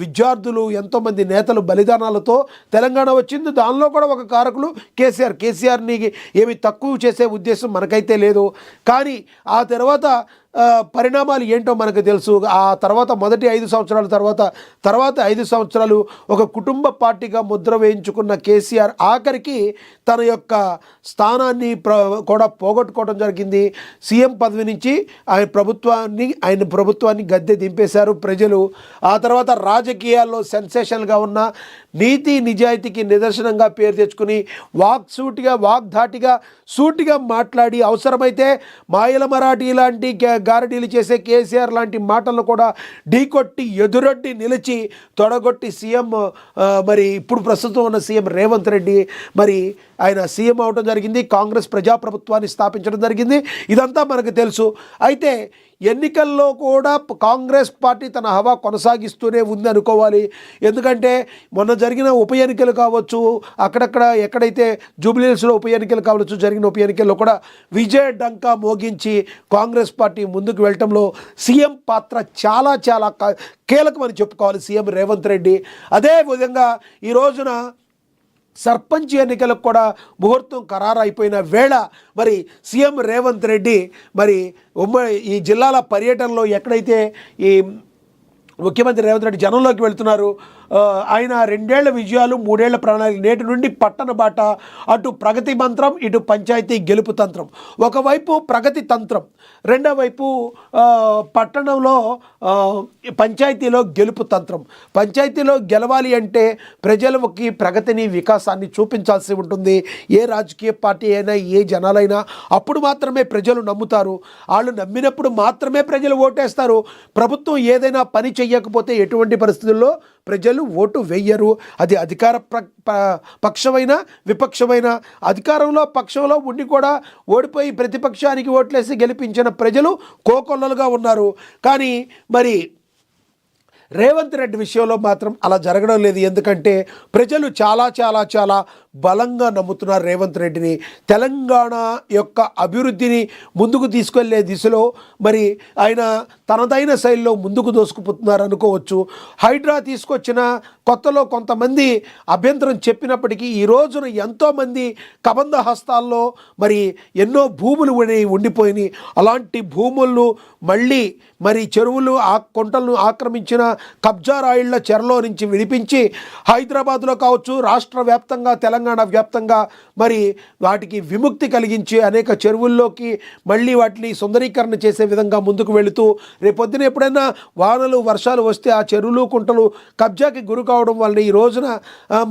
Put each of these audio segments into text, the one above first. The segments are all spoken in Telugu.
విద్యార్థులు ఎంతోమంది నేతలు బలిదానాలతో తెలంగాణ వచ్చింది. దానిలో కూడా ఒక కారకులు కేసీఆర్ని ఏమి తక్కువ చేసే ఉద్దేశం మనకైతే లేదు. కానీ ఆ తర్వాత పరిణామాలు ఏంటో మనకు తెలుసు. ఆ తర్వాత మొదటి 5 సంవత్సరాల తర్వాత 5 సంవత్సరాలు ఒక కుటుంబ పార్టీగా ముద్ర వేయించుకున్న కేసీఆర్ ఆఖరికి తన యొక్క స్థానాన్ని కూడా పోగొట్టుకోవడం జరిగింది. సీఎం పదవి నుంచి ఆయన ప్రభుత్వాన్ని గద్దె దింపేశారు ప్రజలు. ఆ తర్వాత రాజకీయాల్లో సెన్సేషన్గా ఉన్న నీతి నిజాయితీకి నిదర్శనంగా పేరు తెచ్చుకుని వాగ్ధాటిగా సూటిగా మాట్లాడి అవసరమైతే మాయల మరాఠీ లాంటి గారడీలు చేసే కేసీఆర్ లాంటి మాటలను కూడా ఢీకొట్టి ఎదురొడ్డి నిలిచి తొడగొట్టి సీఎం మరి ఇప్పుడు ప్రస్తుతం ఉన్న సీఎం రేవంత్ రెడ్డి మరి ఆయన సీఎం అవడం జరిగింది. కాంగ్రెస్ ప్రజాప్రభుత్వాన్ని స్థాపించడం జరిగింది. ఇదంతా మనకు తెలుసు. అయితే ఎన్నికల్లో కూడా కాంగ్రెస్ పార్టీ తన హవా కొనసాగిస్తూనే ఉంది అనుకోవాలి. ఎందుకంటే మొన్న జరిగిన ఉప ఎన్నికలు కావచ్చు, అక్కడక్కడ ఎక్కడైతే జూబ్లీహిల్స్లో ఉప ఎన్నికలు కావచ్చు, జరిగిన ఉప ఎన్నికల్లో కూడా విజయ డంకా మోగించి కాంగ్రెస్ పార్టీ ముందుకు వెళ్ళటంలో సీఎం పాత్ర చాలా చాలా కీలకమని చెప్పుకోవాలి సీఎం రేవంత్ రెడ్డి. అదేవిధంగా ఈ రోజున సర్పంచ్ ఎన్నికలకు కూడా ముహూర్తం ఖరారు అయిపోయిన వేళ మరి సీఎం రేవంత్ రెడ్డి మరి ఈ జిల్లాల పర్యటనలో ఎక్కడైతే ఈ ముఖ్యమంత్రి రేవంత్ రెడ్డి జనంలోకి వెళ్తున్నారు, ఆయన 2 ఏళ్ల విజయాలు 3 ఏళ్ల ప్రణాళిక, నేటి నుండి పట్టణ బాట, అటు ప్రగతి మంత్రం ఇటు పంచాయతీ గెలుపు తంత్రం. ఒకవైపు ప్రగతి తంత్రం, రెండో వైపు పట్టణంలో పంచాయతీలో గెలుపు తంత్రం. పంచాయతీలో గెలవాలి అంటే ప్రజలకి ప్రగతిని వికాసాన్ని చూపించాల్సి ఉంటుంది. ఏ రాజకీయ పార్టీ అయినా ఏ జనాలైనా అప్పుడు మాత్రమే ప్రజలు నమ్ముతారు. వాళ్ళు నమ్మినప్పుడు మాత్రమే ప్రజలు ఓటేస్తారు. ప్రభుత్వం ఏదైనా పని చెయ్యకపోతే ఎటువంటి పరిస్థితుల్లో ప్రజలు ఓటు వెయ్యరు. అది అధికార పక్షమైన విపక్షమైన. అధికారంలో పక్షంలో ఉండి కూడా ఓడిపోయి ప్రతిపక్షానికి ఓట్లేసి గెలిపించిన ప్రజలు కోకొల్లలుగా ఉన్నారు. కానీ మరి రేవంత్ రెడ్డి విషయంలో మాత్రం అలా జరగడం లేదు. ఎందుకంటే ప్రజలు చాలా చాలా చాలా బలంగా నమ్ముతున్నారు రేవంత్ రెడ్డిని. తెలంగాణ యొక్క అభివృద్ధిని ముందుకు తీసుకెళ్లే దిశలో మరి ఆయన తనదైన శైలిలో ముందుకు దోసుకుపోతున్నారు అనుకోవచ్చు. హైడ్రా తీసుకొచ్చిన కొత్తలో కొంతమంది అభ్యంతరం చెప్పినప్పటికీ ఈ రోజున ఎంతోమంది కబంధ హస్తాల్లో మరి ఎన్నో భూములు ఉండిపోయినాయి. అలాంటి భూములను మళ్ళీ మరి చెరువులు కుంటలను ఆక్రమించిన కబ్జా రాయిళ్ల చెరలో నుంచి విడిపించి హైదరాబాద్లో కావచ్చు, రాష్ట్ర వ్యాప్తంగా తెలంగాణ వ్యాప్తంగా మరి వాటికి విముక్తి కలిగించి అనేక చెరువుల్లోకి మళ్ళీ వాటిని సుందరీకరణ చేసే విధంగా ముందుకు వెళుతూ రేపొద్దున ఎప్పుడైనా వానలు వర్షాలు వస్తే ఆ చెరువులు కుంటలు కబ్జాకి గురి కావడం వలన ఈ రోజున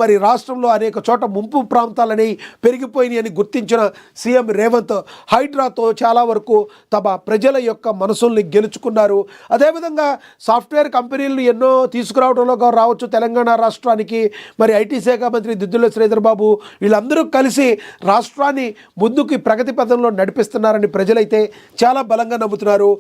మరి రాష్ట్రంలో అనేక చోట ముంపు ప్రాంతాలని పెరిగిపోయినాయి అని గుర్తించిన సీఎం రేవంత్ హైడ్రాతో చాలా వరకు తమ ప్రజల యొక్క మనసుల్ని గెలుచుకున్నారు. అదేవిధంగా సాఫ్ట్వేర్ కంపెనీలను ఎన్నో తీసుకురావడంలో రావచ్చు తెలంగాణ రాష్ట్రానికి. మరి ఐటీ శాఖ మంత్రి దిద్దుల శ్రీధర్ బాబు వీళ్ళందరూ కలిసి రాష్ట్రాన్ని ముందుకు ప్రగతి పథంలో నడిపిస్తున్నారని ప్రజలైతే చాలా బలంగా నమ్ముతున్నారు.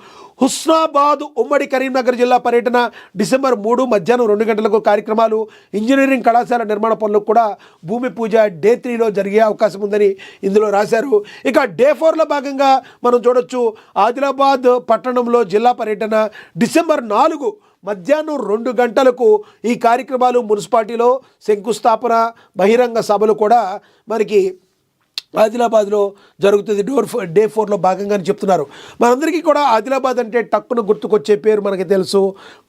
హుస్నాబాద్ ఉమ్మడి కరీంనగర్ జిల్లా పర్యటన డిసెంబర్ 3 మధ్యాహ్నం 2 గంటలకు కార్యక్రమాలు. ఇంజనీరింగ్ కళాశాల నిర్మాణ పనులకు కూడా భూమి పూజ డే 3లో జరిగే అవకాశం ఉందని ఇందులో రాశారు. ఇక డే 4లో భాగంగా మనం చూడొచ్చు ఆదిలాబాద్ పట్టణంలో జిల్లా పర్యటన డిసెంబర్ 4 మధ్యాహ్నం 2 గంటలకు ఈ కార్యక్రమాలు. మున్సిపాలిటీలో శంకుస్థాపన బహిరంగ సభలు కూడా మనకి ఆదిలాబాద్లో జరుగుతుంది. డే 4లో భాగంగా చెప్తున్నారు. మనందరికీ కూడా ఆదిలాబాద్ అంటే టక్కును గుర్తుకొచ్చే పేరు మనకి తెలుసు.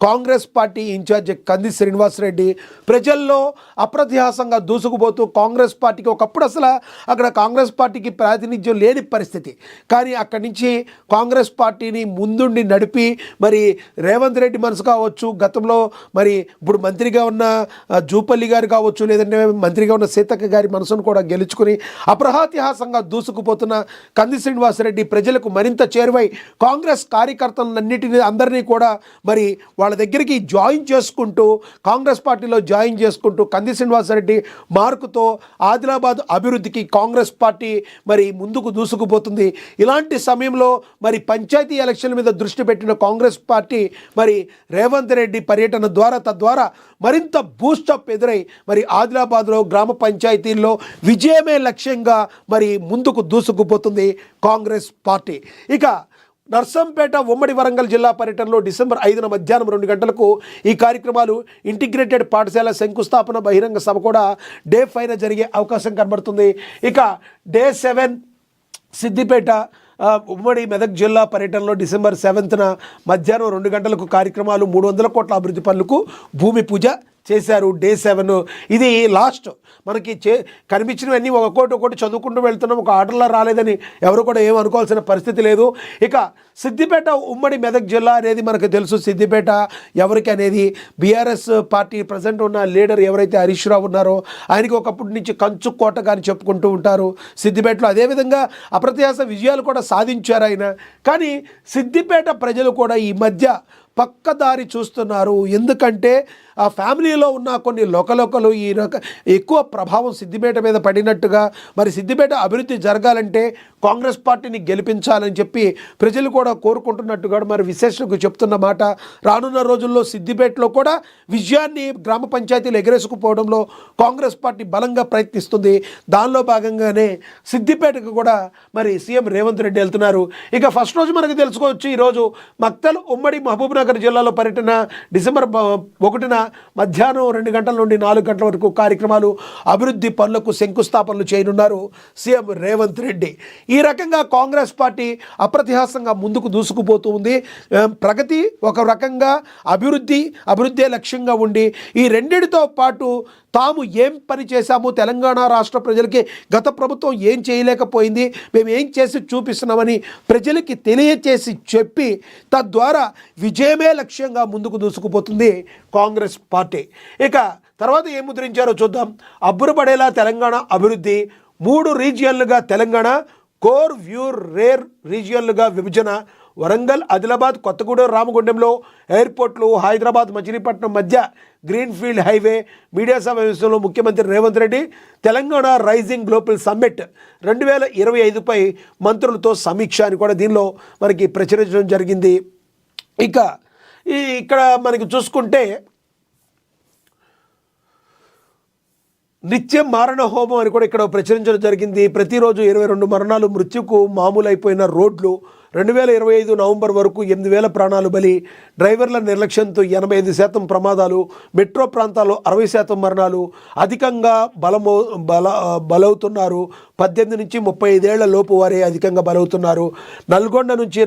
కాంగ్రెస్ పార్టీ ఇన్ఛార్జ్ కంది శ్రీనివాసరెడ్డి ప్రజల్లో అప్రతిహాసంగా దూసుకుపోతూ కాంగ్రెస్ పార్టీకి ఒకప్పుడు అసలు అక్కడ కాంగ్రెస్ పార్టీకి ప్రాతినిధ్యం లేని పరిస్థితి, కానీ అక్కడి నుంచి కాంగ్రెస్ పార్టీని ముందుండి నడిపి మరి రేవంత్ రెడ్డి మనసు కావచ్చు, గతంలో మరి ఇప్పుడు మంత్రిగా ఉన్న జూపల్లి గారు కావచ్చు, లేదంటే మంత్రిగా ఉన్న సీతక్క గారి మనసును కూడా గెలుచుకుని అప్రతిహాసంగా దూసుకుపోతున్న కంది శ్రీనివాసరెడ్డి ప్రజలకు మరింత చేరువై కాంగ్రెస్ కార్యకర్తలన్నిటిని అందరినీ కూడా మరి వాళ్ళ దగ్గరికి జాయిన్ చేసుకుంటూ కాంగ్రెస్ పార్టీలో జాయిన్ చేసుకుంటూ కంది శ్రీనివాసరెడ్డి మార్కుతో ఆదిలాబాద్ అభివృద్ధికి కాంగ్రెస్ పార్టీ మరి ముందుకు దూసుకుపోతుంది. ఇలాంటి సమయంలో మరి పంచాయతీ ఎలక్షన్ల మీద దృష్టి పెట్టిన కాంగ్రెస్ పార్టీ మరి రేవంత్ రెడ్డి పర్యటన ద్వారా తద్వారా మరింత బూస్టప్ ఎదురై మరి ఆదిలాబాద్లో గ్రామ పంచాయతీల్లో విజయమే లక్ష్యంగా మరి ముందుకు దూసుకుపోతుంది కాంగ్రెస్ పార్టీ. ఇక నర్సంపేట ఉమ్మడి వరంగల్ జిల్లా పర్యటనలో డిసెంబర్ 5న మధ్యాహ్నం 2 గంటలకు ఈ కార్యక్రమాలు ఇంటిగ్రేటెడ్ పాఠశాల శంకుస్థాపన బహిరంగ సభ కూడా డే 5న జరిగే అవకాశం కనబడుతుంది. ఇక డే 7 సిద్దిపేట ఉమ్మడి మెదక్ జిల్లా పర్యటనలో డిసెంబర్ 7న మధ్యాహ్నం 2 గంటలకు కార్యక్రమాలు 300 కోట్ల అభివృద్ధి పనులకు భూమి పూజ చేశారు. డే 7 ఇది లాస్ట్. మనకి కనిపించినవన్నీ ఒక్కొక్కటి చదువుకుంటూ వెళ్తున్నాం, ఒక ఆర్డర్లో రాలేదని ఎవరు కూడా ఏం అనుకోవాల్సిన పరిస్థితి లేదు. ఇక సిద్దిపేట ఉమ్మడి మెదక్ జిల్లా అనేది మనకు తెలుసు. సిద్దిపేట ఎవరికి అనేది బీఆర్ఎస్ పార్టీ ప్రజెంట్ ఉన్న లీడర్ ఎవరైతే హరీష్ రావు ఉన్నారో ఆయనకి ఒకప్పటి నుంచి కంచు కోటగా అని చెప్పుకుంటూ ఉంటారు సిద్దిపేటలో. అదేవిధంగా అప్రత్యాశ విజయాలు కూడా సాధించారు ఆయన. కానీ సిద్దిపేట ప్రజలు కూడా ఈ మధ్య పక్కదారి చూస్తున్నారు. ఎందుకంటే ఆ ఫ్యామిలీలో ఉన్న కొన్ని లోకలోకలు ఎక్కువ ప్రభావం సిద్దిపేట మీద పడినట్టుగా, మరి సిద్దిపేట అభివృద్ధి జరగాలంటే కాంగ్రెస్ పార్టీని గెలిపించాలని చెప్పి ప్రజలు కూడా కోరుకుంటున్నట్టుగా మరి విశేషకు చెప్తున్న మాట. రానున్న రోజుల్లో సిద్దిపేటలో కూడా విజయాన్ని గ్రామ పంచాయతీలు ఎగరేసుకుపోవడంలో కాంగ్రెస్ పార్టీ బలంగా ప్రయత్నిస్తుంది. దానిలో భాగంగానే సిద్దిపేటకు కూడా మరి సీఎం రేవంత్ రెడ్డి వెళ్తున్నారు. ఇక ఫస్ట్ రోజు మనకు తెలుసుకోవచ్చు, ఈరోజు మక్తల్ ఉమ్మడి మహబూబ్నగర్ జిల్లాలో పర్యటన. డిసెంబర్ 1న మధ్యాహ్నం 2 గంటల నుండి 4 గంటల వరకు కార్యక్రమాలు, అభివృద్ధి పనులకు శంకుస్థాపనలు చేయనున్నారు సీఎం రేవంత్ రెడ్డి. ఈ రకంగా కాంగ్రెస్ పార్టీ అప్రతిహాసంగా ముందుకు దూసుకుపోతూ ఉంది. ప్రగతి ఒక రకంగా, అభివృద్ధి లక్ష్యంగా ఉండి ఈ రెండిటితో పాటు తాము ఏం పని చేశాము, తెలంగాణ రాష్ట్ర ప్రజలకి గత ప్రభుత్వం ఏం చేయలేకపోయింది, మేము ఏం చేసి చూపిస్తున్నామని ప్రజలకి తెలియచేసి చెప్పి తద్వారా విజయమే లక్ష్యంగా ముందుకు దూసుకుపోతుంది కాంగ్రెస్ పార్టీ. ఇక తర్వాత ఏం ముద్రించారో చూద్దాం. అబ్బురపడేలా తెలంగాణ అభివృద్ధి, 3 రీజియన్లుగా తెలంగాణ, కోర్ వ్యూర్ రేర్ రీజియన్లుగా విభజన, వరంగల్, ఆదిలాబాద్, కొత్తగూడెం, రామగుండంలో ఎయిర్పోర్ట్లు, హైదరాబాద్, మచిలీపట్నం మధ్య గ్రీన్ఫీల్డ్ హైవే. మీడియా సమావేశంలో ముఖ్యమంత్రి Revanth Reddy Telangana rising global summit 2025పై మంత్రులతో సమీక్ష అని కూడా దీనిలో మనకి ప్రచురించడం జరిగింది. ఇక ఇక్కడ మనకి చూసుకుంటే నిత్యం మారణ హోమం అని కూడా ఇక్కడ ప్రచురించడం జరిగింది. ప్రతిరోజు 22 మరణాలు, మృత్యుకు మామూలు అయిపోయిన రోడ్లు. 2025 నవంబర్ వరకు 8,000 ప్రాణాలు బలి. డ్రైవర్ల నిర్లక్ష్యంతో 85% ప్రమాదాలు. మెట్రో ప్రాంతాల్లో 60% మరణాలు. అధికంగా బలవుతున్నారు. 18 నుంచి 35 ఏళ్ల లోపు వారే అధికంగా బలవుతున్నారు. నల్గొండ నుంచి